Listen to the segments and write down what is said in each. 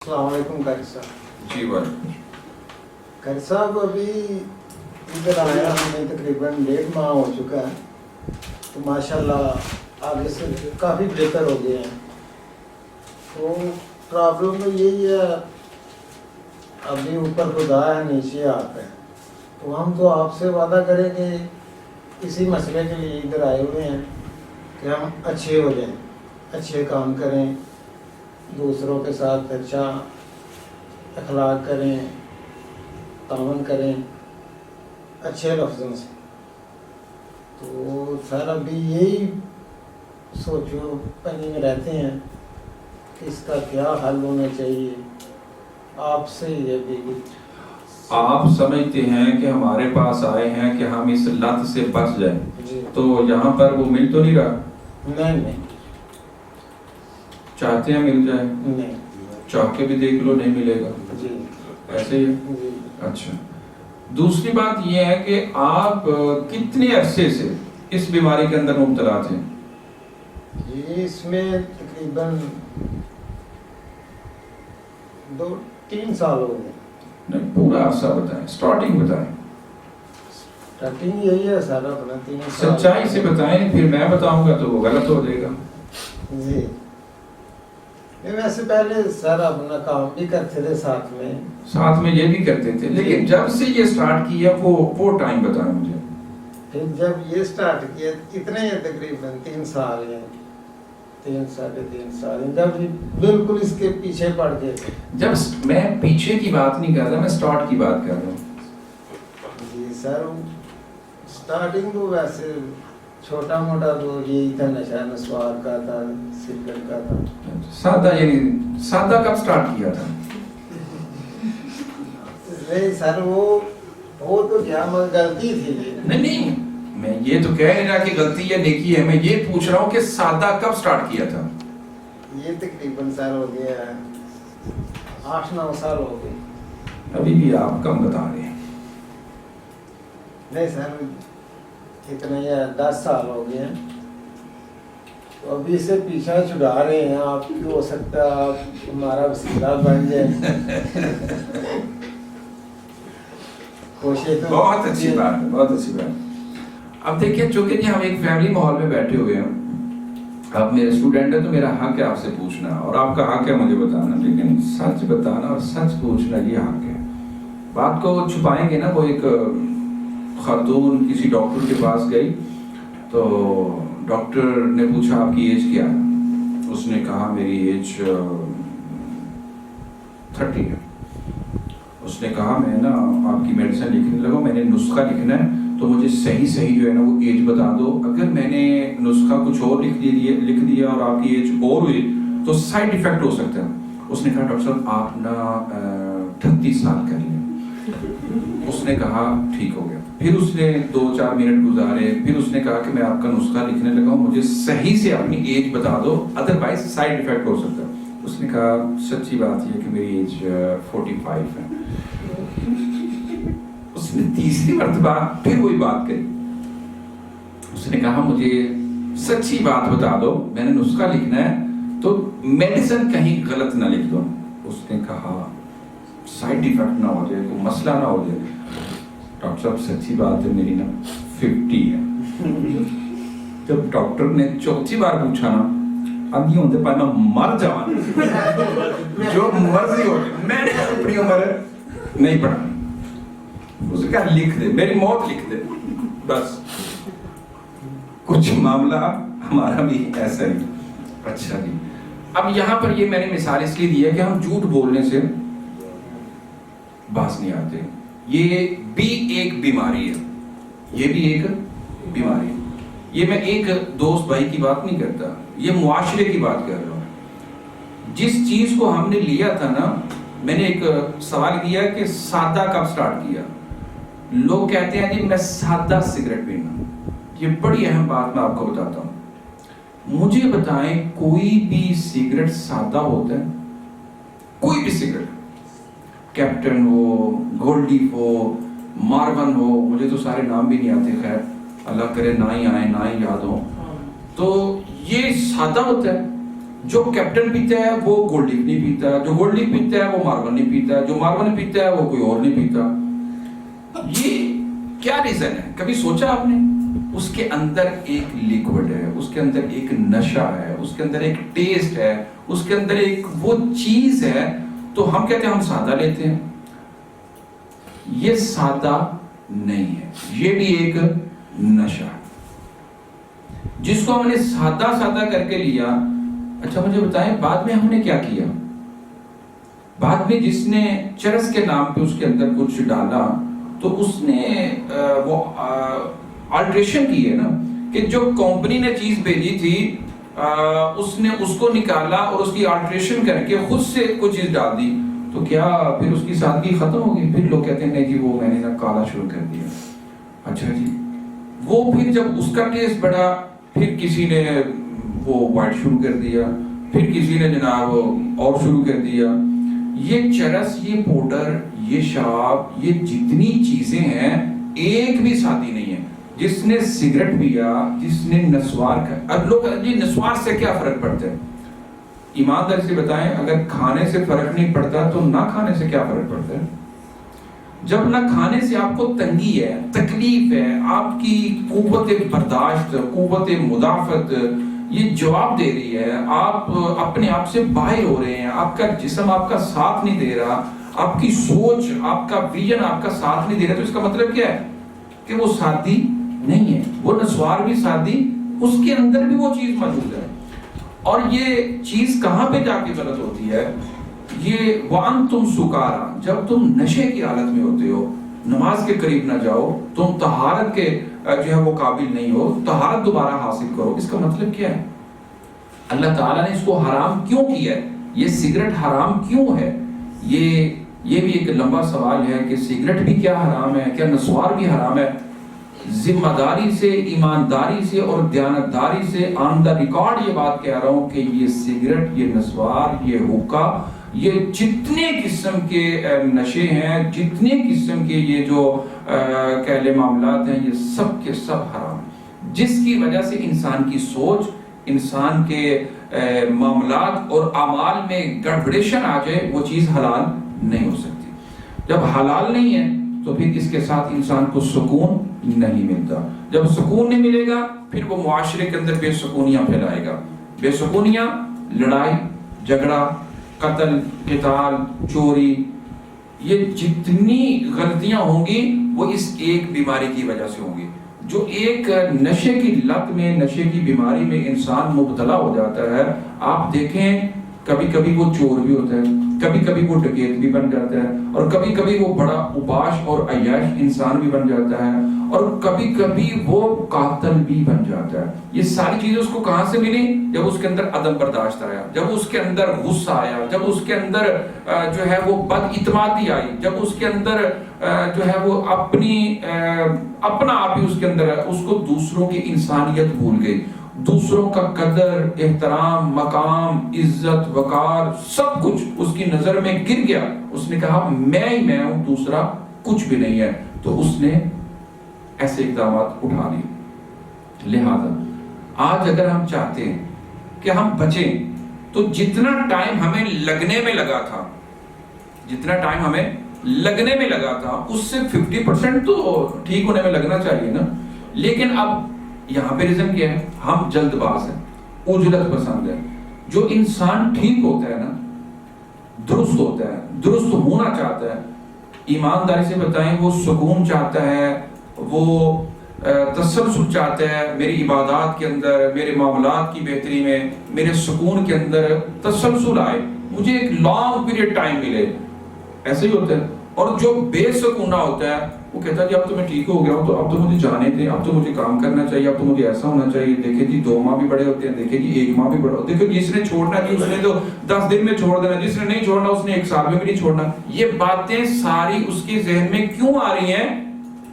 السلام علیکم قاری صاحب. جی بھائی. قاری صاحب ابھی ادھر آیا ہمیں تقریباً 1.5 ماہ ہو چکا ہے تو ماشاءاللہ آگے سے کافی بہتر ہو گئے ہیں. تو پرابلم تو یہی ہے ابھی اوپر خدا ہے نیچے آپ ہے. تو ہم تو آپ سے وعدہ کریں کہ اسی مسئلے کے لیے ادھر آئے ہوئے ہیں کہ ہم اچھے ہو جائیں, اچھے کام کریں, دوسروں کے ساتھ اچھا اخلاق کریں, تعاون کریں اچھے لفظوں سے. تو سر ابھی یہی سوچو پنی میں رہتے ہیں کہ اس کا کیا حل ہونا چاہیے. آپ سے یہ بھی آپ سمجھتے ہیں کہ ہمارے پاس آئے ہیں کہ ہم اس لت سے بچ جائیں, جی تو یہاں پر وہ مل تو نہیں رہا؟ نہیں چاہتے ہیں مل جائے, نہیں چاہ کے بھی دیکھ لو نہیں ملے گا, جی ایسے ہی ہے. جی. اچھا, دوسری بات یہ ہے کہ آپ کتنے عرصے سے اس بیماری کے اندر مبتلا تھے؟ جی اس میں تقریباً 2-3 سال ہو گئے. نہیں, پورا عرصہ بتائیں, سٹارٹنگ بتائیں, اسٹارٹنگ یہی ہے سر اپنا 3 سال. سچائی سے بتائیں, پھر میں بتاؤں گا تو وہ غلط ہو جائے گا. جی نہیں ویسے پہلے سر اپنا کام بھی کرتے تھے ساتھ میں یہ بھی کرتے تھے, لیکن جب سے یہ سٹارٹ کیا وہ ٹائم بتائیں مجھے. پھر جب یہ سٹارٹ کیا اتنے ہیں تقریباً 3 سال ہیں, 3-3.5 سال ہیں جب بالکل اس کے پیچھے پڑ گئے. جب میں پیچھے کی بات نہیں کر رہا, میں سٹارٹ کی بات کر رہا ہوں. جی سر سٹارٹنگ تو ویسے چھوٹا موٹا تو یہی تھا, نشہ نسوار کا تھا, سگریٹ کا تھا. سادہ, یعنی سادہ کب سٹارٹ کیا تھا؟ نہیں سر وہ تو کیا غلطی تھی. نہیں, میں یہ تو کہہ نہیں رہا کہ غلطی یا نیکی ہے, میں یہ پوچھ رہا ہوں کہ سادہ کب سٹارٹ کیا تھا؟ یہ تقریباً سر ہو گیا 8-9 سال ہو گئے. ابھی بھی آپ کم بتا رہے ہیں. نہیں سر اتنا ہی 10 سال ہو گئے ہیں, تو ابھی سے پیچھا چھڑا رہے ہیں. آپ کی ہو سکتا ہے آپ ہمارا وسیلہ بن جائے. کوشش تو بہت اچھی بات ہے, بہت اچھی بات. اب دیکھیں, چونکہ جی ہم ایک فیملی ماحول میں بیٹھے ہوئے ہیں, آپ میرے اسٹوڈنٹ ہیں تو میرا حق ہے آپ سے پوچھنا, اور آپ کا حق ہے مجھے بتانا, لیکن سچ بتانا اور سچ پوچھنا یہ حق ہے. بات کو چھپائیں گے نا. وہ ایک خاتون کسی ڈاکٹر کے پاس گئی تو ڈاکٹر نے پوچھا آپ کی ایج کیا ہے؟ اس نے کہا میری ایج 30 ہے. اس نے کہا میں نا آپ کی میڈیسن لکھنے لگا, میں نے نسخہ لکھنا ہے تو مجھے صحیح جو ہے نا وہ ایج بتا دو. اگر میں نے نسخہ کچھ اور لکھ دیا اور آپ کی ایج اور ہوئی تو سائڈ ایفیکٹ ہو سکتا ہے. اس نے کہا ڈاکٹر صاحب آپ نا 38 سال کر لیں. اس نے کہا ٹھیک ہو گیا. پھر اس نے 2-4 منٹ گزارے, پھر اس نے کہا کہ میں آپ کا نسخہ لکھنے لگا ہوں, مجھے صحیح سے اپنی ایج بتا دو, ادروائز سائڈ ایفیکٹ ہو سکتا ہے. اس نے کہا سچی بات یہ کہ میری ایج 45 ہے. اس نے تیسری مرتبہ پھر وہی بات کہی. اس نے کہا مجھے سچی بات بتا دو, میں نے نسخہ لکھنا ہے تو میڈیسن کہیں غلط نہ لکھ دو. اس نے کہا سائڈ ایفیکٹ نہ ہو جائے, کوئی مسئلہ نہ ہو جائے. ڈاکٹر صاحب سچی بات ہے میری نا 50 ہے. جب ڈاکٹر نے چوتھی بار پوچھا نا, اب یہ ہوتے پائے میں مر جاؤں, جو مرضی ہو جائے, میں نے اپنی عمر نہیں پڑھا. اس نے کہا لکھ دے, میری موت لکھ دے بس. کچھ معاملہ ہمارا بھی ایسا ہی. اچھا جی, اب یہاں پر یہ میں نے مثال اس لیے دی ہے کہ ہم جھوٹ بولنے سے باز نہیں آتے. یہ بھی ایک بیماری ہے, یہ بھی ایک بیماری ہے. یہ میں ایک دوست بھائی کی بات نہیں کرتا, یہ معاشرے کی بات کر رہا ہوں. جس چیز کو ہم نے لیا تھا نا, میں نے ایک سوال کیا کہ سادہ کب سٹارٹ کیا. لوگ کہتے ہیں جی میں سادہ سگریٹ پینا. یہ بڑی اہم بات میں آپ کو بتاتا ہوں. مجھے بتائیں کوئی بھی سگریٹ سادہ ہوتا ہے؟ کوئی بھی سگریٹ, کیپٹن ہو, گولڈ لیف ہو, مارون ہو, مجھے تو سارے نام بھی نہیں آتے, خیر اللہ کرے نہ ہی آئے, نہ ہی یاد ہو. تو یہ سادہ ہوتا ہے؟ جو کیپٹن پیتا ہے وہ گولڈ لیف نہیں پیتا، جو گولڈ لیف پیتا ہے وہ ماربل نہیں پیتا، جو ماربل پیتا ہے وہ کوئی اور نہیں پیتا۔ یہ کیا ریزن ہے؟ کبھی سوچا آپ نے؟ اس کے اندر ایک لیکوڈ ہے، اس کے اندر ایک نشہ ہے، اس کے اندر ایک ٹیسٹ ہے، اس کے اندر ایک وہ چیز ہے۔ تو ہم کہتے ہیں ہم سادہ لیتے ہیں، یہ سادہ نہیں ہے، یہ بھی ایک نشہ ہے جس کو ہم نے سادہ سادہ کر کے لیا۔ اچھا مجھے بتائیں بعد میں ہم نے کیا کیا؟ بعد میں جس نے چرس کے نام پہ اس کے اندر کچھ ڈالا تو اس نے وہ آلٹریشن کی ہے نا، کہ جو کمپنی نے چیز بھیجی تھی اس نے اس کو نکالا اور اس کی آلٹریشن کر کے خود سے کوئی چیز ڈال دی، تو کیا پھر اس کی سادگی ختم ہوگی؟ پھر لوگ کہتے ہیں نہیں جی وہ میں نے نا کالا شروع کر دیا۔ اچھا جی، وہ پھر جب اس کا ٹیسٹ بڑھا پھر کسی نے وہ وائٹ شروع کر دیا، پھر کسی نے جناب اور شروع کر دیا۔ یہ چرس، یہ پاؤڈر، یہ شراب، یہ جتنی چیزیں ہیں ایک بھی سادی نہیں ہے۔ جس نے سگریٹ پیا، جس نے نسوار کا، اب لوگ جی نسوار سے کیا فرق پڑتا ہے؟ ایمانداری سے بتائیں، اگر کھانے سے فرق نہیں پڑتا تو نہ کھانے سے کیا فرق پڑتا ہے؟ جب نہ کھانے سے آپ کو تنگی ہے، تکلیف ہے، آپ کی قوت برداشت، قوت مدافعت یہ جواب دے رہی ہے، آپ اپنے آپ سے باہر ہو رہے ہیں، آپ کا جسم آپ کا ساتھ نہیں دے رہا، آپ کی سوچ، آپ کا ویژن آپ کا ساتھ نہیں دے رہا، تو اس کا مطلب کیا ہے؟ کہ وہ سادی نہیں ہے، وہ نسوار بھی سادی، اس کے اندر بھی وہ چیز موجود ہے۔ اور یہ چیز کہاں پہ جا کے غلط ہوتی ہے؟ یہ وَأَنْتُمْ سُكَارَى، جب تم نشے کی حالت میں ہوتے ہو، نماز کے قریب نہ جاؤ، تم طہارت کے جو ہے وہ قابل نہیں ہو، طہارت دوبارہ حاصل کرو۔ اس کا مطلب کیا ہے؟ اللہ تعالیٰ نے اس کو حرام کیوں کیا ہے؟ یہ سگریٹ حرام کیوں ہے؟ یہ بھی ایک لمبا سوال ہے کہ سگریٹ بھی کیا حرام ہے، کیا نسوار بھی حرام ہے؟ ذمہ داری سے، ایمانداری سے اور دیانتداری سے آن دا ریکارڈ یہ بات کہہ رہا ہوں کہ یہ سگریٹ، یہ نسوار، یہ حقہ، یہ جتنے قسم کے نشے ہیں، جتنے قسم کے یہ جو کہہ لے معاملات ہیں، یہ سب کے سب حرام ہیں، جس کی وجہ سے انسان کی سوچ، انسان کے معاملات اور اعمال میں گڑبڑیشن آ جائے، وہ چیز حلال نہیں ہو سکتی۔ جب حلال نہیں ہے تو پھر اس کے ساتھ انسان کو سکون نہیں ملتا۔ جب سکون نہیں ملے گا پھر وہ معاشرے کے اندر بے سکونیاں پھیلائے گا۔ بے سکونیاں، لڑائی جھگڑا، قتل، قتال، چوری، یہ جتنی غلطیاں ہوں گی وہ اس ایک بیماری کی وجہ سے ہوں گی۔ جو ایک نشے کی لت میں، نشے کی بیماری میں انسان مبتلا ہو جاتا ہے، آپ دیکھیں کبھی کبھی وہ چور بھی ہوتا ہے، کبھی کبھی وہ ڈکیت بھی بن جاتا ہے، اور کبھی کبھی وہ بڑا اوباش اور عیاش انسان بھی بن جاتا ہے، اور کبھی کبھی وہ قاتل بھی بن جاتا ہے۔ یہ ساری چیزیں اس کو کہاں سے ملی؟ جب اس کے اندر عدم برداشت آیا، جب اس کے اندر غصہ آیا، جب اس کے اندر جو ہے وہ بد اعتمادی آئی، جب اس کے اندر جو ہے وہ اپنا آپ ہی اس کے اندر ہے، اس کو دوسروں کی انسانیت بھول گئی، دوسروں کا قدر، احترام، مقام، عزت، وقار، سب کچھ اس کی نظر میں گر گیا۔ اس نے کہا میں ہی میں ہوں، دوسرا کچھ بھی نہیں ہے، تو اس نے ایسے اقدامات اٹھا لیے۔ لہذا آج اگر ہم چاہتے ہیں کہ ہم بچیں تو جتنا ٹائم ہمیں لگنے میں لگا تھا، جتنا ٹائم ہمیں لگنے میں لگا تھا اس سے 50% تو ٹھیک ہونے میں لگنا چاہیے نا۔ لیکن اب یہاں پہ ریزن کیا ہے؟ ہم جلد باز ہیں، عجلت پسند ہے۔ جو انسان ٹھیک ہوتا ہے نا، درست ہوتا ہے، درست ہونا چاہتا ہے، ایمانداری سے بتائیں وہ سکون چاہتا ہے، وہ تسلسل چاہتا ہے، میری عبادات کے اندر، میرے معاملات کی بہتری میں، میرے سکون کے اندر تسلسل آئے، مجھے ایک لانگ پیریڈ ٹائم ملے، ایسے ہی ہوتا ہے۔ اور جو بے سکونہ ہوتا ہے وہ کہتا ہے جی اب تو میں ٹھیک ہو گیا ہوں، تو اب تو مجھے جانے دیں، اب تو مجھے کام کرنا چاہیے، اب تو مجھے ایسا ہونا چاہیے، دیکھیں جی 2 ماہ بھی بڑے ہوتے ہیں، دیکھیں جی 1 ماہ بھی بڑا، دیکھیں جس نے چھوڑنا جی اس نے تو 10 دن میں چھوڑ دینا، جس نے نہیں چھوڑنا اس نے 1 سال میں بھی نہیں چھوڑنا۔ یہ باتیں ساری اس کے ذہن میں کیوں آ رہی ہیں؟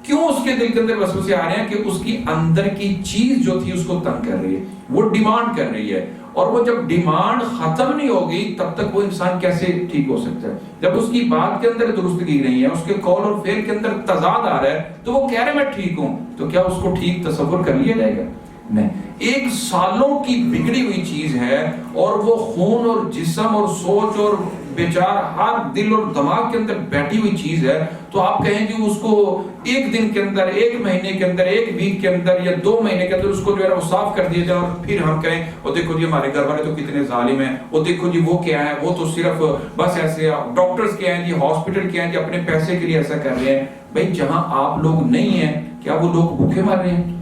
کیوں اس کے دل کے اندر وسوسے آ رہے ہیں؟ کہ اس کی اندر کی چیز جو تھی اس کو تنگ کر رہی ہے، وہ ڈیمانڈ کر رہی ہے، اور وہ جب ڈیمانڈ ختم نہیں ہوگی تب تک وہ انسان کیسے ٹھیک ہو سکتا ہے؟ جب اس کی بات کے اندر درستگی نہیں ہے، اس کے قول اور فعل کے اندر تضاد آ رہا ہے، تو وہ کہہ رہے میں ٹھیک ہوں، تو کیا اس کو ٹھیک تصور کر لیا جائے گا؟ نہیں۔ ایک سالوں کی بگڑی ہوئی چیز ہے، اور وہ خون اور جسم اور سوچ اور بیچار ہر دل اور دماغ کے اندر بیٹھی ہوئی چیز ہے، تو آپ کہیں کہ اس کو ایک دن کے اندر، ایک مہینے کے اندر، ایک ویک کے اندر یا 2 مہینے کے اندر اس کو جو ہے وہ صاف کر دیا جائے، اور پھر ہم کہیں وہ دیکھو جی ہمارے گھر والے تو کتنے ظالم ہیں، وہ دیکھو جی وہ کیا ہے، وہ تو صرف بس ایسے ڈاکٹرز کیا ہیں جی، ہاسپٹل کیا ہیں جی، اپنے پیسے کے لیے ایسا کر رہے ہیں۔ بھئی جہاں آپ لوگ نہیں ہیں کیا وہ لوگ بھوکے مر رہے ہیں؟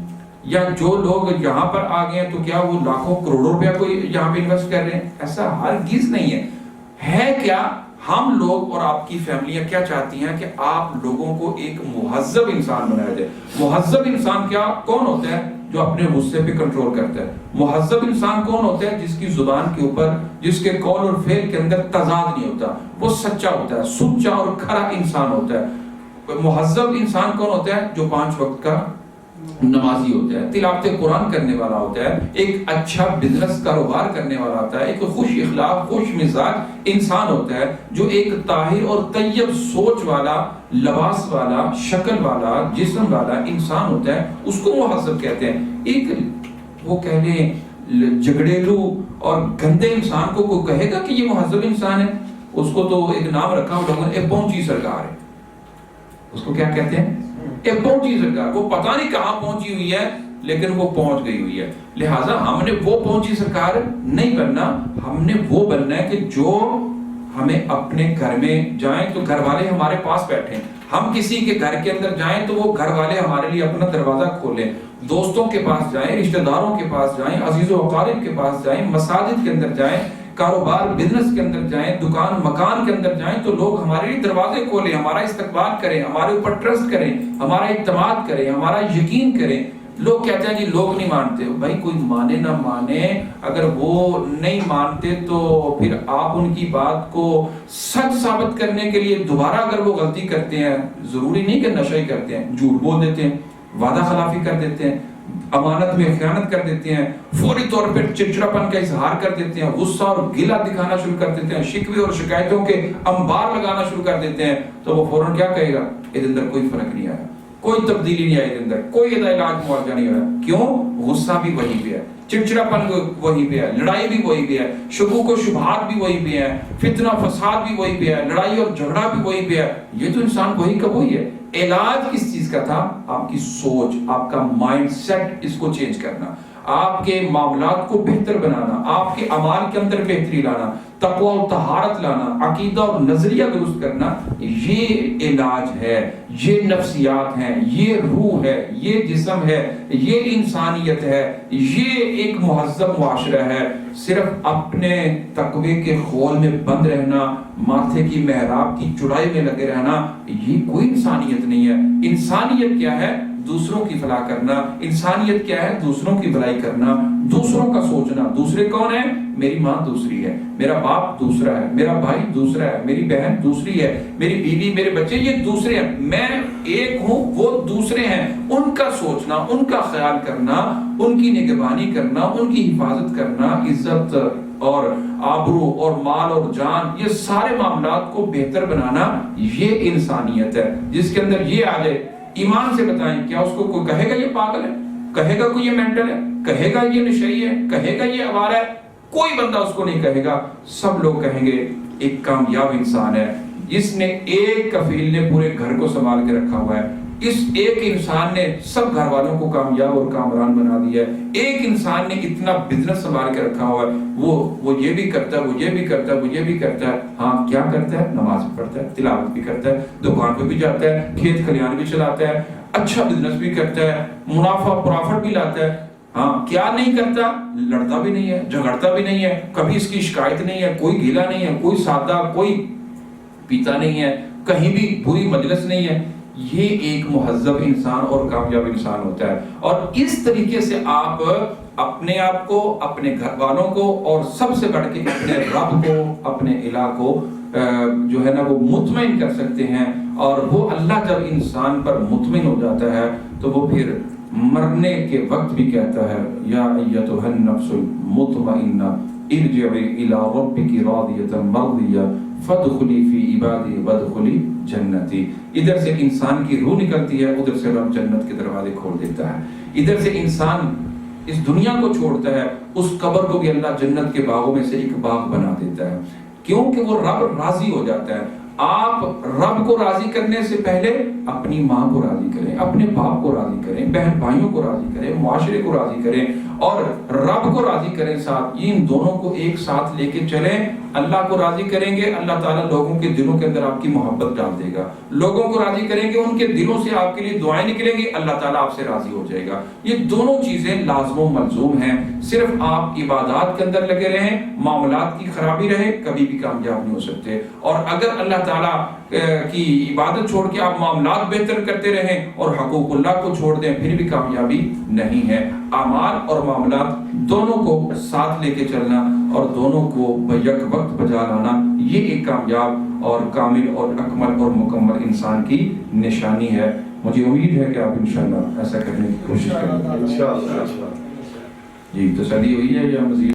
یا جو لوگ یہاں پر آ گئے ہیں تو کیا وہ لاکھوں کروڑوں روپیہ کو یہاں پہ انویسٹ کر رہے ہیں؟ ایسا ہرگز نہیں ہے۔ ہے کیا، ہم لوگ اور آپ کی فیملیاں کیا چاہتی ہیں کہ آپ لوگوں کو ایک مہذب انسان بنایا جائے۔ مہذب انسان کیا کون ہوتا ہے؟ جو اپنے غصے پہ کنٹرول کرتا ہے۔ مہذب انسان کون ہوتا ہے؟ جس کی زبان کے اوپر، جس کے قول اور فعل کے اندر تضاد نہیں ہوتا، وہ سچا ہوتا ہے، سچا اور کھرا انسان ہوتا ہے۔ مہذب انسان کون ہوتا ہے؟ جو 5 وقت کا نمازی ہوتا ہے، تلاوت قرآن کرنے والا ہوتا ہے، ایک اچھا بزنس کاروبار کرنے والا ہوتا ہے، ایک خوش اخلاق، خوش مزاج انسان ہوتا ہے، جو ایک طاہر اور طیب سوچ والا، لباس والا، شکل والا، جسم والا انسان ہوتا ہے، اس کو مہذب کہتے ہیں۔ ایک وہ کہہ لیں جھگڑیلو اور گندے انسان کو کوئی کہے گا کہ یہ مہذب انسان ہے؟ اس کو تو ایک نام رکھا ہوا لوگوں نے، پہنچی سرکار ہے۔ اس کو کیا کہتے ہیں؟ پہنچی سرکار۔ وہ پتہ نہیں کہاں پہنچی ہوئی ہے لیکن وہ پہنچ گئی ہوئی ہے۔ لہٰذا ہم نے وہ پہنچی سرکار نہیں بننا، ہم نے وہ بننا ہے کہ جو ہمیں اپنے گھر میں جائیں تو گھر والے ہمارے پاس بیٹھیں، ہم کسی کے گھر کے اندر جائیں تو وہ گھر والے ہمارے لیے اپنا دروازہ کھولیں، دوستوں کے پاس جائیں، رشتہ داروں کے پاس جائیں، عزیز و اقارب کے پاس جائیں، مساجد کے اندر جائیں، کاروبار بزنس کے اندر جائیں، دکان مکان کے اندر جائیں تو لوگ ہمارے لیے دروازے کھولیں، ہمارا استقبال کریں، ہمارے اوپر ٹرسٹ کریں، ہمارا اعتماد کریں، ہمارا یقین کریں۔ لوگ کہتے ہیں جی لوگ نہیں مانتے، بھائی کوئی مانے نہ مانے، اگر وہ نہیں مانتے تو پھر آپ ان کی بات کو سچ ثابت کرنے کے لیے دوبارہ اگر وہ غلطی کرتے ہیں، ضروری نہیں کہ نشہ ہی کرتے ہیں، جھوٹ بول دیتے ہیں، وعدہ خلافی کر دیتے ہیں، امانت میں خیانت کر دیتے ہیں، فوری طور پر چڑچڑاپن کا اظہار کر دیتے ہیں، غصہ اور گلہ دکھانا شروع کر دیتے ہیں، شکوے اور شکایتوں کے انبار لگانا شروع کر دیتے ہیں، تو وہ فوراً کیا کہے گا؟ اس اندر کوئی فرق نہیں آیا، کوئی تبدیلی نہیں آئی، اس اندر کوئی علاج معالجہ نہیں ہوا۔ کیوں؟ غصہ بھی وہی پہ ہے، چڑچڑاپن وہی پہ ہے، لڑائی بھی وہی پہ ہے، شکوک و شبہات بھی وہی پہ ہے، فتنہ فساد بھی وہی پہ ہے، لڑائی اور جھگڑا بھی وہی پہ ہے۔ یہ تو انسان وہی کا وہی ہے۔ علاج کس چیز کا تھا؟ آپ کی سوچ، آپ کا مائنڈ سیٹ، اس کو چینج کرنا، آپ کے معاملات کو بہتر بنانا، آپ کے اعمال کے اندر بہتری لانا، تقوی و طہارت لانا، عقیدہ اور نظریہ درست کرنا۔ یہ علاج ہے، یہ نفسیات ہیں، یہ روح ہے، یہ جسم ہے، یہ انسانیت ہے، یہ ایک مہذب معاشرہ ہے۔ صرف اپنے تقوی کے خول میں بند رہنا، ماتھے کی محراب کی چڑائی میں لگے رہنا، یہ کوئی انسانیت نہیں ہے۔ انسانیت کیا ہے؟ دوسروں کی فلاح کرنا۔ انسانیت کیا ہے؟ دوسروں کی بھلائی کرنا، دوسروں کا سوچنا۔ دوسرے کون ہیں؟ میری ماں دوسری ہے، میرا باپ دوسرا ہے، میرا بھائی دوسرا ہے، میری بہن دوسری ہے، میری بیوی، میرے بچے یہ دوسرے ہیں، میں ایک ہوں، وہ دوسرے ہیں۔ ان کا سوچنا، ان کا خیال کرنا، ان کی نگہبانی کرنا، ان کی حفاظت کرنا، عزت اور آبرو اور مال اور جان، یہ سارے معاملات کو بہتر بنانا، یہ انسانیت ہے۔ جس کے اندر یہ آ جائے، ایمان سے بتائیں، کیا اس کو کوئی کہے گا یہ پاگل ہے؟ کہے گا کوئی یہ مینٹل ہے؟ کہے گا یہ نشئی ہے؟ کہے گا یہ آوارہ ہے؟ کوئی بندہ اس کو نہیں کہے گا۔ سب لوگ کہیں گے ایک کامیاب انسان ہے، جس نے ایک کفیل نے پورے گھر کو سنبھال کے رکھا ہوا ہے، اس ایک انسان نے سب گھر والوں کو کامیاب اور کامران بنا دیا ہے، ایک انسان نے اتنا بزنس سنبھال کے رکھا ہوا ہے، وہ یہ بھی کرتا ہے، وہ یہ بھی کرتا ہے، وہ یہ بھی کرتا ہے۔ ہاں کیا کرتا ہے؟ نماز بھی پڑھتا ہے، تلاوت بھی کرتا ہے، دکان پہ بھی جاتا ہے، کھیت کھلیان بھی چلاتا ہے، اچھا بزنس بھی کرتا ہے، منافع پرافٹ بھی لاتا ہے۔ ہاں کیا نہیں کرتا؟ لڑتا بھی نہیں ہے، جھگڑتا بھی نہیں ہے، کبھی اس کی شکایت نہیں ہے، کوئی گیلا نہیں ہے، کوئی سادہ، کوئی پیتا نہیں ہے، کہیں بھی بری مجلس نہیں ہے۔ یہ ایک مہذب انسان اور کامیاب انسان ہوتا ہے۔ اور اس طریقے سے آپ اپنے آپ کو، اپنے گھر والوں کو، اور سب سے بڑھ کے اپنے رب کو، اپنے الہ کو جو ہے نا وہ مطمئن کر سکتے ہیں۔ اور وہ اللہ جب انسان پر مطمئن ہو جاتا ہے تو وہ پھر مرنے کے وقت بھی کہتا ہے، یا ایتھا النفس المطمئنہ ارجعی الی ربک راضیۃ مرضیہ فادخلی فی عبادی وادخلی جنتی۔ ادھر سے انسان کی روح نکلتی ہے، ادھر سے رب جنت کے دروازے کھول دیتا ہے۔ ادھر سے انسان اس دنیا کو چھوڑتا ہے، اس قبر کو بھی اللہ جنت کے باغوں میں سے ایک باغ بنا دیتا ہے، کیونکہ وہ رب راضی ہو جاتا ہے۔ آپ رب کو راضی کرنے سے پہلے اپنی ماں کو راضی کریں، اپنے باپ کو راضی کریں، بہن بھائیوں کو راضی کریں، معاشرے کو راضی کریں اور رب کو راضی کریں ساتھ۔ ان دونوں کو ایک ساتھ لے کے چلیں، اللہ کو راضی کریں گے، اللہ تعالیٰ لوگوں کے دلوں کے اندر آپ کی محبت ڈال دے گا۔ لوگوں کو راضی کریں گے، ان کے دلوں سے آپ کے لیے دعائیں نکلیں گی، اللہ تعالیٰ آپ سے راضی ہو جائے گا۔ یہ دونوں چیزیں لازم و ملزوم ہیں۔ صرف آپ عبادات کے اندر لگے رہیں، معاملات کی خرابی رہے، کبھی بھی کامیاب نہیں ہو سکتے۔ اور اگر اللہ تعالیٰ کی عبادت چھوڑ کے آپ معاملات بہتر کرتے رہیں اور حقوق اللہ کو چھوڑ دیں، پھر بھی کامیابی نہیں ہے۔ اعمال اور معاملات دونوں کو ساتھ لے کے چلنا اور دونوں کو بیک وقت بجا لانا، یہ ایک کامیاب اور کامل اور اکمل اور مکمل انسان کی نشانی ہے۔ مجھے امید ہے کہ آپ انشاءاللہ ایسا کرنے کی کوشش کریں گے۔ انشاءاللہ۔ جی تسلی ہوئی ہے یا مزید؟